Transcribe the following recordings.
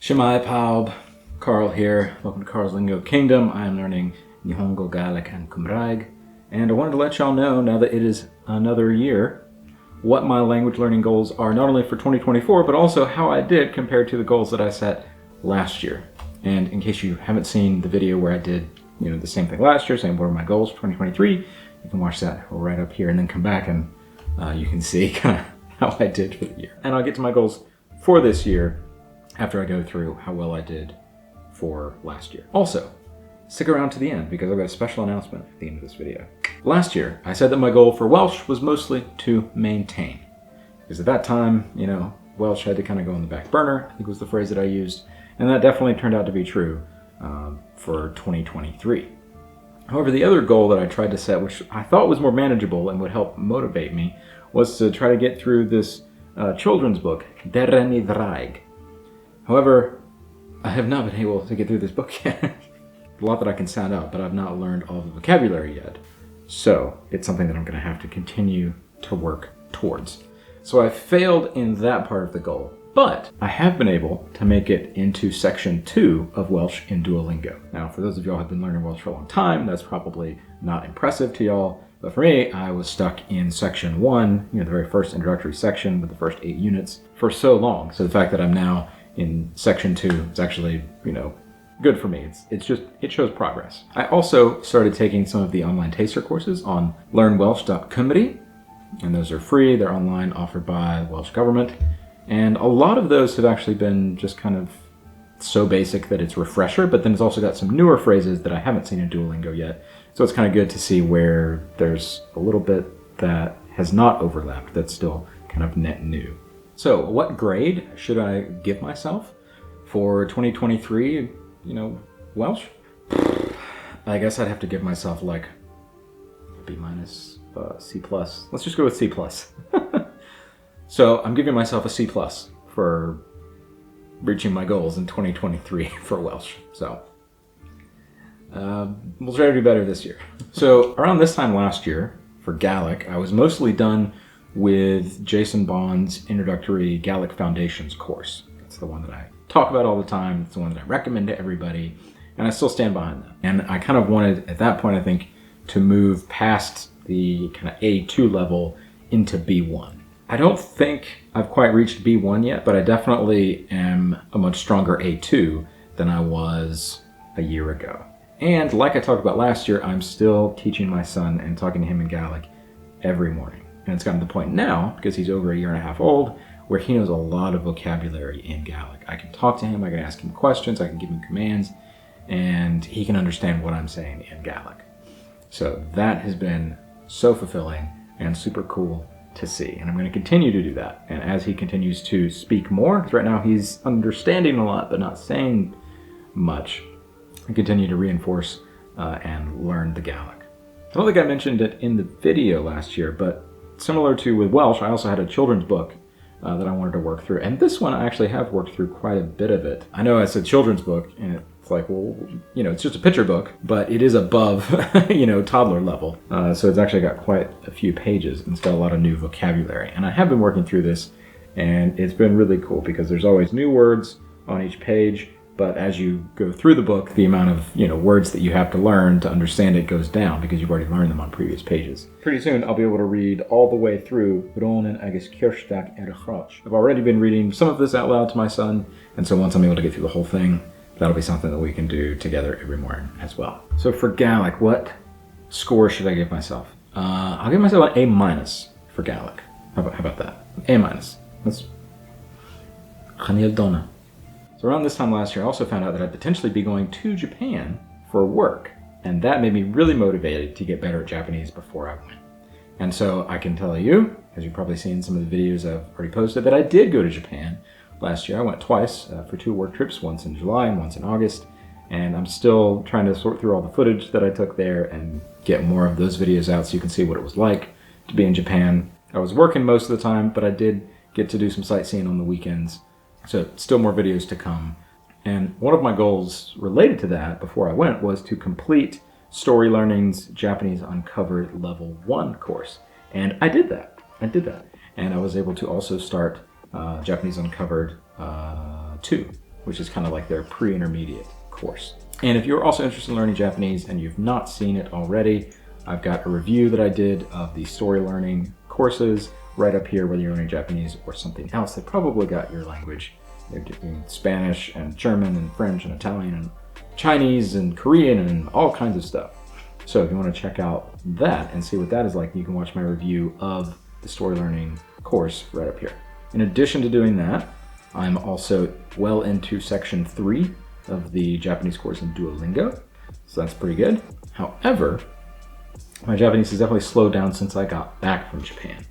Shemai Paub, Carl here. Welcome to Carl's Lingo Kingdom. I am learning Nihongo, Gaelic, and Cymraeg. And I wanted to let y'all know, now that it is another year, what my language learning goals are, not only for 2024, but also how I did compared to the goals that I set last year. And in case you haven't seen the video where I did, the same thing last year, saying what are my goals for 2023, you can watch that right up here and then come back and you can see kind of how I did for the year. And I'll get to my goals for this year after I go through how well I did for last year. Also, stick around to the end because I've got a special announcement at the end of this video. Last year, I said that my goal for Welsh was mostly to maintain. Because at that time, Welsh had to kind of go on the back burner, I think was the phrase that I used. And that definitely turned out to be true for 2023. However, the other goal that I tried to set, which I thought was more manageable and would help motivate me, was to try to get through this children's book, Derre ni Draig. However, I have not been able to get through this book yet. A lot that I can sound out, but I've not learned all the vocabulary yet. So it's something that I'm going to have to continue to work towards. So I failed in that part of the goal, but I have been able to make it into section 2 of Welsh in Duolingo. Now, for those of y'all who have been learning Welsh for a long time, that's probably not impressive to y'all. But for me, I was stuck in section 1, the very first introductory section with the first 8 units for so long. So the fact that I'm now in section 2 is actually, good for me. It shows progress. I also started taking some of the online taster courses on learnwelsh.cymru, and those are free. They're online, offered by the Welsh government. And a lot of those have actually been just kind of so basic that it's a refresher, but then it's also got some newer phrases that I haven't seen in Duolingo yet. So it's kind of good to see where there's a little bit that has not overlapped that's still kind of net new. So what grade should I give myself for 2023, Welsh? I guess I'd have to give myself like B minus, C plus. Let's just go with C plus. So I'm giving myself a C plus for reaching my goals in 2023 for Welsh. So we'll try to do better this year. So around this time last year for Gaelic, I was mostly done with Jason Bond's introductory Gaelic Foundations course. That's the one that I talk about all the time. It's the one that I recommend to everybody, and I still stand behind that. And I kind of wanted, at that point, I think, to move past the kind of A2 level into B1. I don't think I've quite reached B1 yet, but I definitely am a much stronger A2 than I was a year ago. And like I talked about last year, I'm still teaching my son and talking to him in Gaelic every morning. And it's gotten to the point now, because he's over 1.5 years old, where he knows a lot of vocabulary in Gaelic. I can talk to him, I can ask him questions, I can give him commands, and he can understand what I'm saying in Gaelic. So that has been so fulfilling and super cool to see. And I'm going to continue to do that. And as he continues to speak more, because right now he's understanding a lot but not saying much, I continue to reinforce and learn the Gaelic. I don't think I mentioned it in the video last year, but similar to with Welsh, I also had a children's book that I wanted to work through. And this one I actually have worked through quite a bit of it. I know I said children's book, and it's like, well, it's just a picture book, but it is above, toddler level. So it's actually got quite a few pages and it's got a lot of new vocabulary. And I have been working through this, and it's been really cool because there's always new words on each page. But as you go through the book, the amount of words that you have to learn to understand it goes down because you've already learned them on previous pages. Pretty soon, I'll be able to read all the way through Ronan agus Kirstag Erchroch. I've already been reading some of this out loud to my son, and so once I'm able to get through the whole thing, that'll be something that we can do together every morning as well. So for Gaelic, what score should I give myself? I'll give myself an A minus for Gaelic. How about that? A minus. That's Chanil Donna. So around this time last year, I also found out that I'd potentially be going to Japan for work. And that made me really motivated to get better at Japanese before I went. And so I can tell you, as you've probably seen some of the videos I've already posted, that I did go to Japan last year. I went twice for 2 work trips, once in July and once in August. And I'm still trying to sort through all the footage that I took there and get more of those videos out so you can see what it was like to be in Japan. I was working most of the time, but I did get to do some sightseeing on the weekends. So still more videos to come. And one of my goals related to that before I went was to complete Story Learning's Japanese Uncovered Level 1 course. And I did that. And I was able to also start Japanese Uncovered 2 which is kind of like their pre-intermediate course. And if you're also interested in learning Japanese and you've not seen it already, I've got a review that I did of the story learning courses right up here, whether you're learning Japanese or something else. They probably got your language. They're doing Spanish and German and French and Italian and Chinese and Korean and all kinds of stuff. So if you want to check out that and see what that is like, you can watch my review of the story learning course right up here. In addition to doing that, I'm also well into section 3 of the Japanese course in Duolingo, so that's pretty good. However, my Japanese has definitely slowed down since I got back from Japan.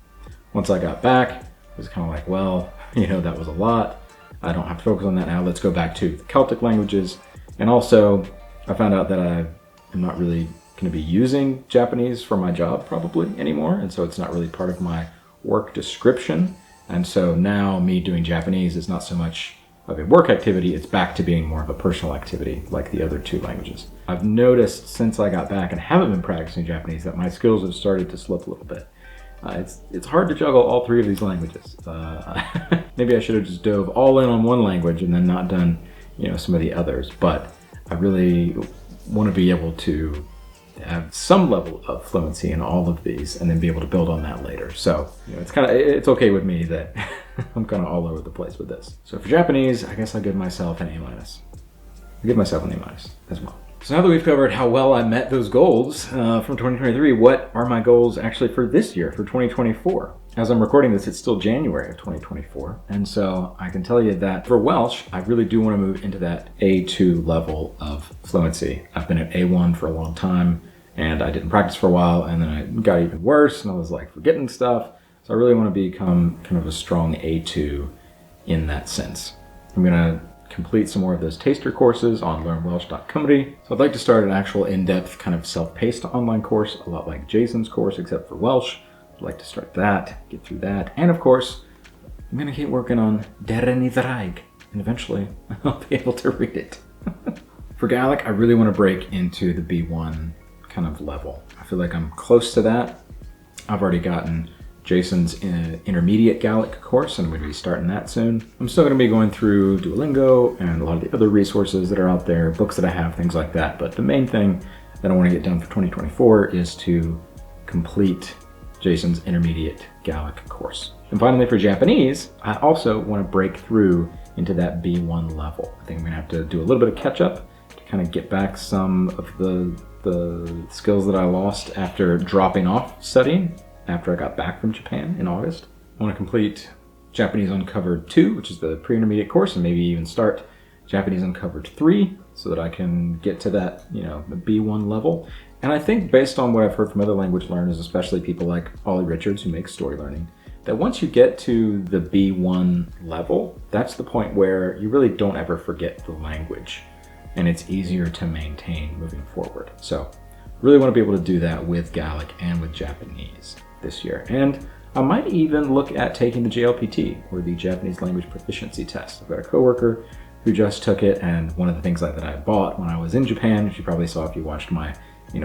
Once I got back, it was kind of like, well, that was a lot. I don't have to focus on that now. Let's go back to the Celtic languages. And also, I found out that I am not really going to be using Japanese for my job probably anymore, and so it's not really part of my work description. And so now me doing Japanese is not so much of a work activity, it's back to being more of a personal activity like the other 2 languages. I've noticed since I got back and haven't been practicing Japanese that my skills have started to slip a little bit. It's hard to juggle all 3 of these languages. Maybe I should have just dove all in on one language and then not done some of the others, but I really want to be able to have some level of fluency in all of these and then be able to build on that later. So it's okay with me that I'm kind of all over the place with this. So for Japanese, I guess I'll give myself an A-. I'll give myself an A- as well. So now that we've covered how well I met those goals from 2023, what are my goals actually for this year, for 2024? As I'm recording this, it's still January of 2024. And so I can tell you that for Welsh, I really do want to move into that A2 level of fluency. I've been at A1 for a long time and I didn't practice for a while, and then it got even worse and I was like forgetting stuff. So I really want to become kind of a strong A2 in that sense. I'm going to complete some more of those taster courses on learnwelsh.com. So I'd like to start an actual in-depth kind of self-paced online course, a lot like Jason's course, except for Welsh. I'd like to start that, get through that. And of course, I'm gonna keep working on Dereni Draig, and eventually I'll be able to read it. For Gaelic, I really want to break into the B1 kind of level. I feel like I'm close to that. I've already gotten Jason's intermediate Gaelic course, and I'm going to be starting that soon. I'm still going to be going through Duolingo and a lot of the other resources that are out there, books that I have, things like that. But the main thing that I want to get done for 2024 is to complete Jason's intermediate Gaelic course. And finally, for Japanese, I also want to break through into that B1 level. I think I'm going to have to do a little bit of catch up to kind of get back some of the skills that I lost after dropping off studying after I got back from Japan in August. I want to complete Japanese Uncovered 2, which is the pre-intermediate course, and maybe even start Japanese Uncovered 3 so that I can get to that, the B1 level. And I think based on what I've heard from other language learners, especially people like Ollie Richards who makes story learning, that once you get to the B1 level, that's the point where you really don't ever forget the language and it's easier to maintain moving forward. So really want to be able to do that with Gaelic and with Japanese this year. And I might even look at taking the JLPT, or the Japanese Language Proficiency Test. I've got a coworker who just took it, and one of the things that I bought when I was in Japan, which you probably saw if you watched my,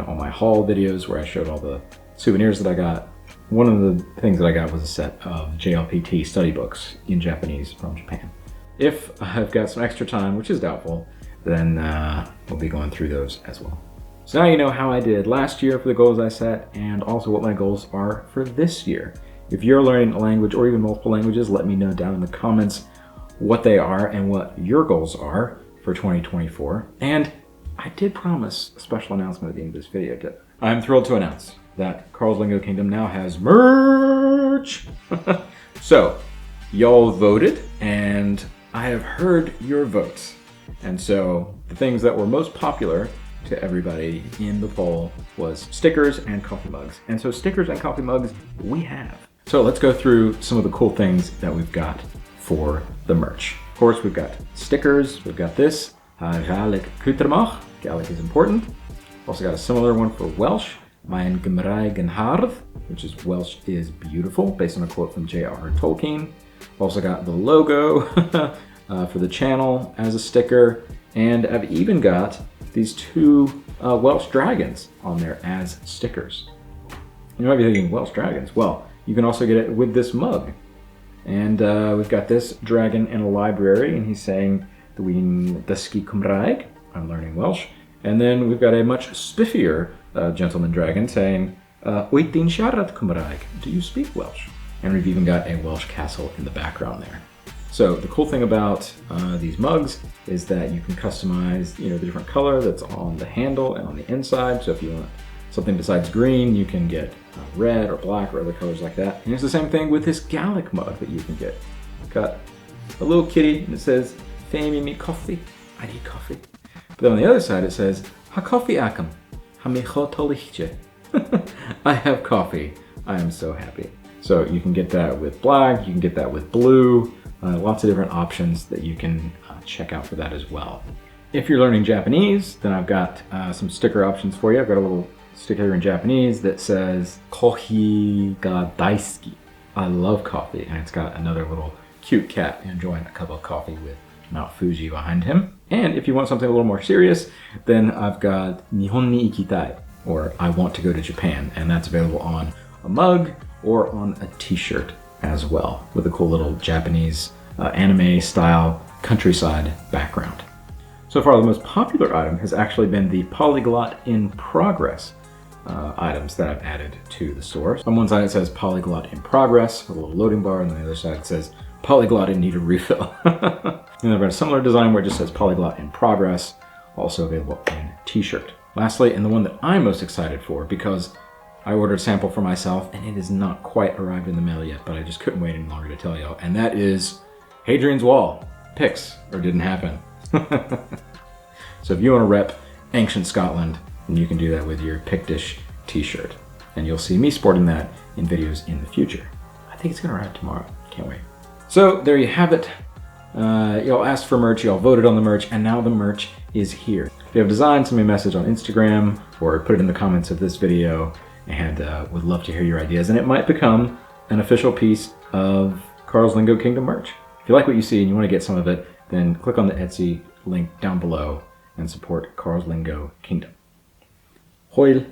all my haul videos where I showed all the souvenirs that I got, one of the things that I got was a set of JLPT study books in Japanese from Japan. If I've got some extra time, which is doubtful, then we'll be going through those as well. So now you know how I did last year for the goals I set, and also what my goals are for this year. If you're learning a language or even multiple languages, let me know down in the comments what they are and what your goals are for 2024. And I did promise a special announcement at the end of this video. I'm thrilled to announce that Carl's Lingo Kingdom now has merch! So, y'all voted, and I have heard your votes. And so, the things that were most popular to everybody in the poll was stickers and coffee mugs. And so stickers and coffee mugs we have. So let's go through some of the cool things that we've got for the merch. Of course, we've got stickers. We've got this, Gaelic Kutermach. Gaelic is important. Also got a similar one for Welsh, Mijn Gymraeg yn Hardd, which is Welsh is beautiful, based on a quote from J.R.R. Tolkien. Also got the logo for the channel as a sticker. And I've even got these 2 Welsh dragons on there as stickers. You might be thinking, Welsh dragons? Well, you can also get it with this mug. And we've got this dragon in a library, and he's saying, Dwi'n dysgu Cymraeg. I'm learning Welsh. And then we've got a much spiffier gentleman dragon saying, Wyt ti'n siarad Cymraeg? Do you speak Welsh? And we've even got a Welsh castle in the background there. So the cool thing about these mugs is that you can customize, the different color that's on the handle and on the inside. So if you want something besides green, you can get red or black or other colors like that. And it's the same thing with this Gaelic mug that you can get. Got a little kitty and it says, "Fame me coffee." I need coffee. But then on the other side it says, "Ha coffee akam, ha mecho tolichje." I have coffee. I am so happy. So you can get that with black, you can get that with blue. Lots of different options that you can check out for that as well. If you're learning Japanese, then I've got some sticker options for you. I've got a little sticker here in Japanese that says "Kohi ga daisuki." I love coffee, and it's got another little cute cat enjoying a cup of coffee with Mount Fuji behind him. And if you want something a little more serious, then I've got "Nihon ni ikitai," or "I want to go to Japan," and that's available on a mug or on a t-shirt as well, with a cool little Japanese anime style countryside background. So far the most popular item has actually been the Polyglot in Progress items that I've added to the store. On one side it says Polyglot in Progress with a little loading bar, and on the other side it says Polyglot in Need a Refill. And I've got a similar design where it just says Polyglot in Progress, also available in t-shirt. Lastly, and the one that I'm most excited for, because I ordered a sample for myself and it has not quite arrived in the mail yet, but I just couldn't wait any longer to tell y'all. And that is Hadrian's Wall. Pix, or didn't happen. So if you want to rep ancient Scotland, then you can do that with your Pictish t-shirt. And you'll see me sporting that in videos in the future. I think it's gonna arrive tomorrow. Can't wait. So there you have it. Y'all asked for merch, y'all voted on the merch, and now the merch is here. If you have designs, send me a message on Instagram or put it in the comments of this video, and would love to hear your ideas. And it might become an official piece of Carl's Lingo Kingdom merch. If you like what you see and you want to get some of it, then click on the Etsy link down below and support Carl's Lingo Kingdom. Hoil!